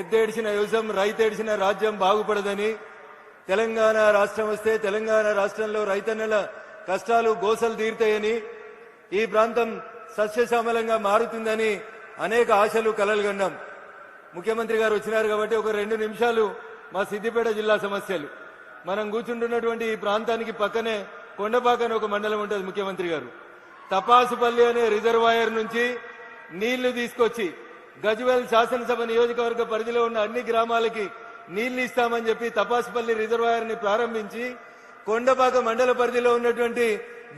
ఎద్దేడిచిన యువసం రైతేడిచిన రాజ్యం బాగుపడదని, తెలంగాణ రాష్ట్రం వస్తే తెలంగాణ రాష్ట్రంలో రైతన్నల కష్టాలు గోసలు తీరుతాయని, ఈ ప్రాంతం సస్యశ్యామలంగా మారుతుందని అనేక ఆశలు కలలు కన్నాం. ముఖ్యమంత్రి గారు వచ్చినారు కాబట్టి ఒక 2 నిమిషాలు మా సిద్దిపేట జిల్లా సమస్యలు. మనం కూర్చుంటున్నటువంటి ఈ ప్రాంతానికి పక్కనే కొండపాకని ఒక మండలం ఉంటుంది. ముఖ్యమంత్రి గారు తపాసుపల్లి అనే రిజర్వాయర్ నుంచి నీళ్లు తీసుకొచ్చి గజ్వేల్ శాసనసభ నియోజకవర్గ పరిధిలో ఉన్న అన్ని గ్రామాలకి నీళ్లు ఇస్తామని చెప్పి తపాసుపల్లి రిజర్వాయర్ ని ప్రారంభించి కొండపాక మండల పరిధిలో ఉన్నటువంటి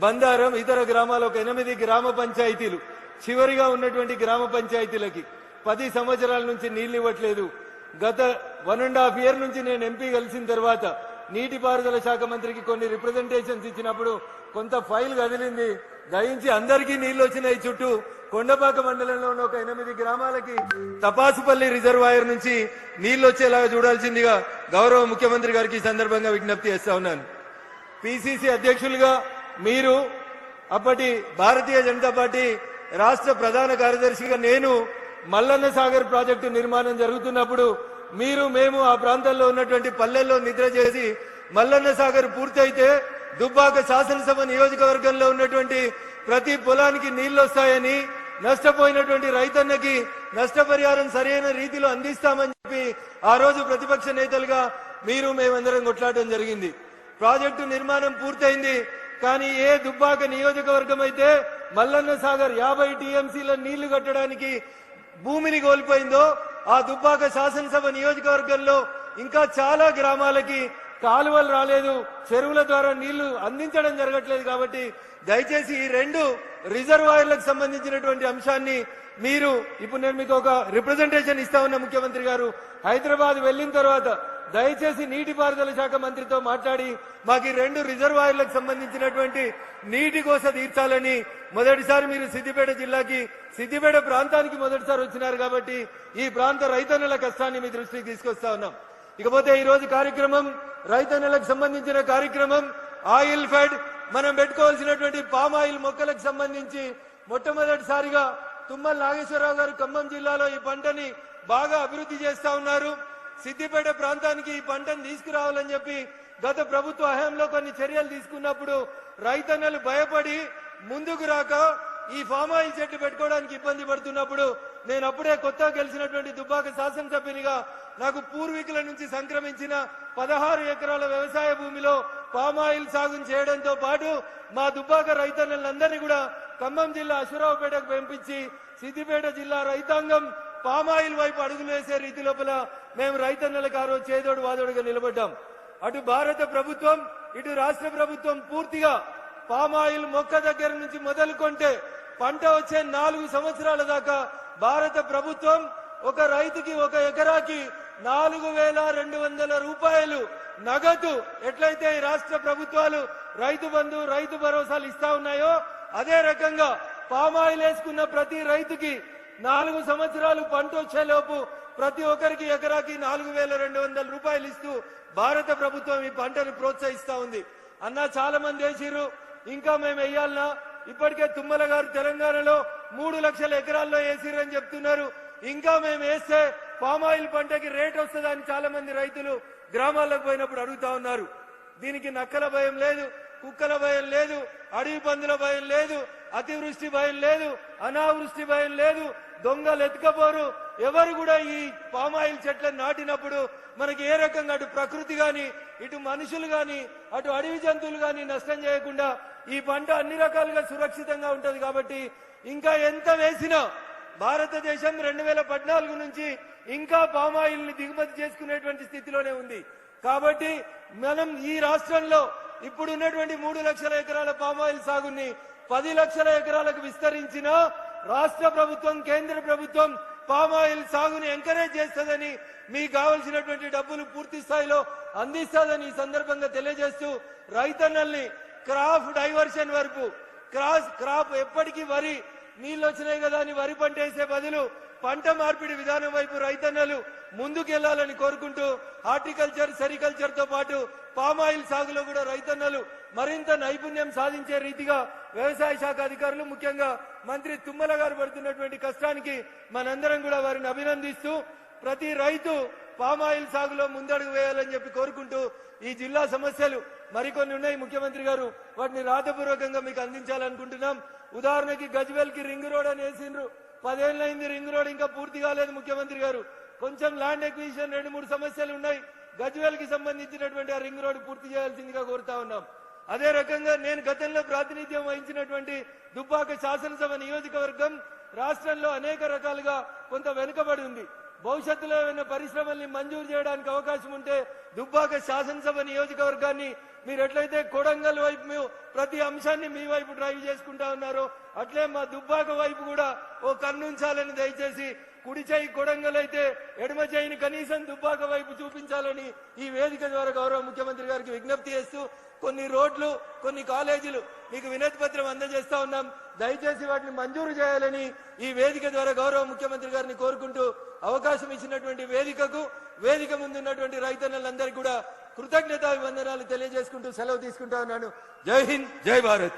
బందారం ఇతర గ్రామాల ఒక 8 గ్రామ పంచాయతీలు చివరిగా ఉన్నటువంటి గ్రామ పంచాయతీలకి 10 సంవత్సరాల నుంచి నీళ్లు ఇవ్వట్లేదు. గత 1.5 year నుంచి నేను ఎంపీ కలిసిన తర్వాత నీటిపారుదల శాఖ మంత్రికి కొన్ని రిప్రజెంటేషన్స్ ఇచ్చినప్పుడు కొంత ఫైల్ కదిలింది. దయించి అందరికీ నీళ్లు వచ్చినాయి. చుట్టూ కొండపాక మండలంలో ఉన్న ఒక 8 గ్రామాలకి తపాసుపల్లి రిజర్వాయర్ నుంచి నీళ్లు వచ్చేలాగా చూడాల్సిందిగా గౌరవ ముఖ్యమంత్రి గారికి ఈ సందర్భంగా విజ్ఞప్తి చేస్తా ఉన్నాను. పిసిసి అధ్యక్షులుగా మీరు, అప్పటి భారతీయ జనతా పార్టీ రాష్ట్ర ప్రధాన కార్యదర్శిగా నేను మల్లన్న సాగర్ ప్రాజెక్టు నిర్మాణం జరుగుతున్నప్పుడు మేము ఆ ప్రాంతాల్లో ఉన్నటువంటి పల్లెల్లో నిద్ర చేసి మల్లన్న సాగర్ పూర్తయితే దుబ్బాక శాసనసభ నియోజకవర్గంలో ఉన్నటువంటి ప్రతి పొలానికి నీళ్లు వస్తాయని, నష్టపోయినటువంటి రైతన్నకి నష్టపరిహారం సరైన రీతిలో అందిస్తామని చెప్పి ఆ రోజు ప్రతిపక్ష నేతలుగా మేమందరం కొట్లాడడం జరిగింది. ప్రాజెక్టు నిర్మాణం పూర్తయింది. కానీ ఏ దుబ్బాక నియోజకవర్గం అయితే మల్లన్న సాగర్ 50 టీఎంసీల నీళ్లు కట్టడానికి భూమిని కోల్పోయిందో, ఆ దుబ్బాక శాసనసభ నియోజకవర్గంలో ఇంకా చాలా గ్రామాలకి కాలువలు రాలేదు, చెరువుల ద్వారా నీళ్లు అందించడం జరగట్లేదు. కాబట్టి దయచేసి ఈ 2 రిజర్వాయర్లకు సంబంధించినటువంటి అంశాన్ని ఇప్పుడు నేను మీకు ఒక రిప్రజెంటేషన్ ఇస్తా ఉన్నా. ముఖ్యమంత్రి గారు హైదరాబాద్ వెళ్లిన తర్వాత దయచేసి నీటిపారుదల శాఖ మంత్రితో మాట్లాడి మాకు ఈ 2 రిజర్వాయర్లకు సంబంధించినటువంటి నీటి కోస తీర్చాలని, మొదటిసారి మీరు సిద్దిపేట ప్రాంతానికి మొదటిసారి వచ్చినారు కాబట్టి ఈ ప్రాంత రైతన్నల కష్టాన్ని మీ దృష్టికి తీసుకొస్తా ఉన్నాం. ఇకపోతే ఈ రోజు కార్యక్రమం రైతన్నలకు సంబంధించిన కార్యక్రమం. ఆయిల్ ఫెడ్ మనం పెట్టుకోవాల్సినటువంటి పామ్ ఆయిల్ మొక్కలకు సంబంధించి మొట్టమొదటిసారిగా తుమ్మల నాగేశ్వరరావు గారు ఖమ్మం జిల్లాలో ఈ పంటని బాగా అభివృద్ధి చేస్తా ఉన్నారు. సిద్దిపేట ప్రాంతానికి ఈ పంటను తీసుకురావాలని చెప్పి గత ప్రభుత్వ హయాంలో కొన్ని చర్యలు తీసుకున్నప్పుడు రైతన్నలు భయపడి ముందుకు రాక ఈ ఫామ్ ఆయిల్ చెట్లు పెట్టుకోవడానికి ఇబ్బంది పడుతున్నప్పుడు నేను అప్పుడే కొత్తగా గెలిచినటువంటి దుబ్బాక శాసనసభ్యునిగా నాకు పూర్వీకుల నుంచి సంక్రమించిన 16 ఎకరాల వ్యవసాయ భూమిలో పామ్ ఆయిల్ సాగు చేయడంతో పాటు మా దుబ్బాక రైతన్నలందరినీ కూడా ఖమ్మం జిల్లా అశ్వరావుపేటకు పంపించి సిద్దిపేట జిల్లా రైతాంగం పామ్ ఆయిల్ వైపు అడుగులు వేసే రీతి లోపల మేము రైతన్నలకు ఆ రోజు చేదోడు వాదోడుగా నిలబడ్డాం. అటు భారత ప్రభుత్వం ఇటు రాష్ట్ర ప్రభుత్వం పూర్తిగా పామ్ ఆయిల్ మొక్క దగ్గర నుంచి మొదలుకొంటే పంట వచ్చే 4 సంవత్సరాల దాకా భారత ప్రభుత్వం ఒక రైతుకి ఒక ఎకరాకి 4,200 రూపాయలు నగదు ఎట్లయితే ఈ రాష్ట్ర ప్రభుత్వాలు రైతు బంధు రైతు భరోసాలు ఇస్తా ఉన్నాయో అదే రకంగా పామ్ ఆయిల్ వేసుకున్న ప్రతి రైతుకి 4 సంవత్సరాలు పంట వచ్చేలోపు ప్రతి ఒక్కరికి ఎకరాకి 4,200 రూపాయలు ఇస్తూ భారత ప్రభుత్వం ఈ పంటను ప్రోత్సహిస్తా ఉంది. అన్నా చాలా మంది వేసిర్రు, ఇంకా మేము వేయాలన్నా? ఇప్పటికే తుమ్మల గారు తెలంగాణలో 3 లక్షల ఎకరాల్లో వేసిర్రని చెప్తున్నారు. ఇంకా మేము వేస్తే పామ్ ఆయిల్ పంటకి రేట్ వస్తుందని చాలా మంది రైతులు గ్రామాలకు పోయినప్పుడు అడుగుతా ఉన్నారు. దీనికి నక్కల భయం లేదు, కుక్కల భయం లేదు, అడవి పందుల భయం లేదు, అతివృష్టి భయం లేదు, అనావృష్టి భయం లేదు, దొంగలు ఎత్తుకపోరు. ఎవరు కూడా ఈ పామ్ ఆయిల్ చెట్లను నాటినప్పుడు మనకి ఏ రకంగా అటు ప్రకృతి గాని ఇటు మనుషులు గాని అటు అడవి జంతువులు గాని నష్టం చేయకుండా ఈ పంట అన్ని రకాలుగా సురక్షితంగా ఉంటది. కాబట్టి ఇంకా ఎంత వేసినా భారతదేశం 2014 నుంచి ఇంకా పామ్ ఆయిల్ ని దిగుమతి చేసుకునేటువంటి స్థితిలోనే ఉంది. కాబట్టి మనం ఈ రాష్ట్రంలో ఇప్పుడు ఉన్నటువంటి 3 లక్షల ఎకరాల పామ్ ఆయిల్ సాగుని 10 లక్షల ఎకరాలకు విస్తరించిన రాష్ట్ర ప్రభుత్వం కేంద్ర ప్రభుత్వం పామ్ ఆయిల్ సాగుని ఎంకరేజ్ చేస్తుందని, మీకు కావలసినటువంటి డబ్బులు పూర్తి స్థాయిలో అందిస్తుందని ఈ సందర్భంగా తెలియజేస్తూ రైతన్నల్ని క్రాప్ డైవర్షన్ వరకు క్రాప్ ఎప్పటికీ వరి నీళ్ళు వచ్చినాయి కదా అని వరి పంట వేసే బదులు పంట మార్పిడి విధానం వైపు రైతన్నలు ముందుకెళ్లాలని కోరుకుంటూ హార్టికల్చర్ సెరికల్చర్ తో పాటు పామ్ ఆయిల్ సాగులో కూడా రైతన్నలు మరింత నైపుణ్యం సాధించే రీతిగా వ్యవసాయ శాఖ అధికారులు ముఖ్యంగా మంత్రి తుమ్మల గారు పడుతున్నటువంటి కష్టానికి మనందరం కూడా వారిని అభినందిస్తూ ప్రతి రైతు పామాయిల్ సాగులో ముందడుగు వేయాలని చెప్పి కోరుకుంటూ ఈ జిల్లా సమస్యలు మరికొన్ని ఉన్నాయి ముఖ్యమంత్రి గారు, వాటిని రాతపూర్వకంగా మీకు అందించాలనుకుంటున్నాం. ఉదాహరణకి గజ్వేల్ కి రింగ్ రోడ్ అని వేసిండ్రు, 10 ఏళ్ళైంది రింగ్ రోడ్ ఇంకా పూర్తి కాలేదు ముఖ్యమంత్రి గారు. కొంచెం ల్యాండ్ ఎక్విజిషన్ 2-3 సమస్యలు ఉన్నాయి. గజ్వేల్ కి సంబంధించినటువంటి ఆ రింగ్ రోడ్ పూర్తి చేయాల్సిందిగా కోరుతా ఉన్నాం. అదే రకంగా నేను గతంలో ప్రాతినిధ్యం వహించినటువంటి దుబ్బాక శాసనసభ నియోజకవర్గం రాష్ట్రంలో అనేక రకాలుగా కొంత వెనుకబడి ఉంది. భవిష్యత్తులో ఏమైనా పరిశ్రమల్ని మంజూరు చేయడానికి అవకాశం ఉంటే దుబ్బాక శాసనసభ నియోజకవర్గాన్ని మీరు ఎట్లయితే కొడంగల్ వైపు ప్రతి అంశాన్ని మీ వైపు డ్రైవ్ చేసుకుంటా ఉన్నారో అట్లే మా దుబ్బాక వైపు కూడా ఓ కన్నుంచాలని దయచేసి కుడి చేయి కొడంగల్ అయితే ఎడమ చేయిని కనీసం దుబ్బాక వైపు చూపించాలని ఈ వేదిక ద్వారా గౌరవ ముఖ్యమంత్రి గారికి విజ్ఞప్తి చేస్తూ కొన్ని రోడ్లు కొన్ని కాలేజీలు మీకు వినతి పత్రం అందజేస్తా ఉన్నాం. దయచేసి వాటిని మంజూరు చేయాలని ఈ వేదిక ద్వారా గౌరవ ముఖ్యమంత్రి గారిని కోరుకుంటూ అవకాశం ఇచ్చినటువంటి వేదిక ముందున్నటువంటి రైతన్నలందరికీ కూడా కృతజ్ఞతాభివందనాలు తెలియజేసుకుంటూ సెలవు తీసుకుంటా ఉన్నాను. జై హింద్, జై భారత్.